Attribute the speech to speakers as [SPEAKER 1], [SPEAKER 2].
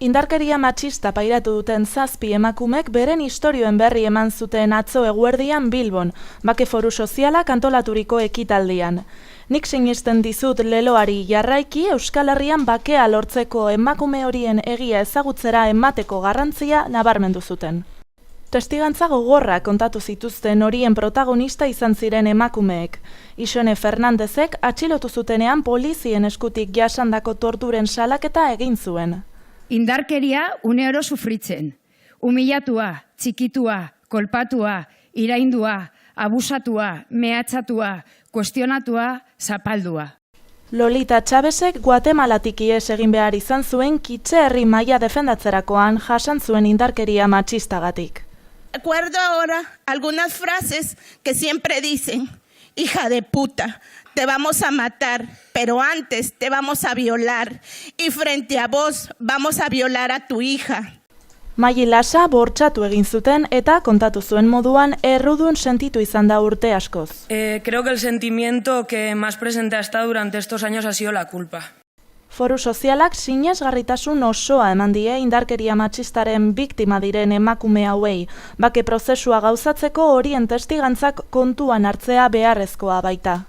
[SPEAKER 1] Indarkeria matxista pairatu duten 7 emakumek beren istorioen berri eman zuten atzo eguerdian Bilbon, Bake Foru Sozialak antolaturiko ekitaldian. Nik sinisten dizut leloari jarraiki Euskal Herrian bakea lortzeko emakume horien egia ezagutzera emateko garrantzia nabarmendu zuten. Testigantza gogorra kontatu zituzten horien protagonista izan ziren emakumeek. Ixone Fernandezek atxilotu zutenean polizien eskutik jasandako torturen salaketa egin zuen.
[SPEAKER 2] Indarkeria uneoro sufritzen. Humilatua, txikitua, kolpatua, iraindua, abusatua, mehatxatua, kuestionatua, zapaldua.
[SPEAKER 1] Lolita Txabesek Guatemalatik ihes egin behar izan zuen Kitxe herri maila defendatzerakoan jasan zuen indarkeria matxistagatik.
[SPEAKER 3] Recuerdo ahora algunas frases que siempre dicen: hija de puta, te vamos a matar, pero antes te vamos a violar, y frente a vos vamos a violar a tu hija.
[SPEAKER 1] Maili Lasa bortxatu egin zuten eta kontatu zuen moduan errudun sentitu izan da urte askoz.
[SPEAKER 4] Creo que el sentimiento que más presente ha estado durante estos años ha sido la culpa.
[SPEAKER 1] Foru Sozialak sinesgarritasun osoa eman die indarkeria matxistaren biktima diren emakume hauei, bake prozesua gauzatzeko horien testigantzak kontuan hartzea beharrezkoa baita.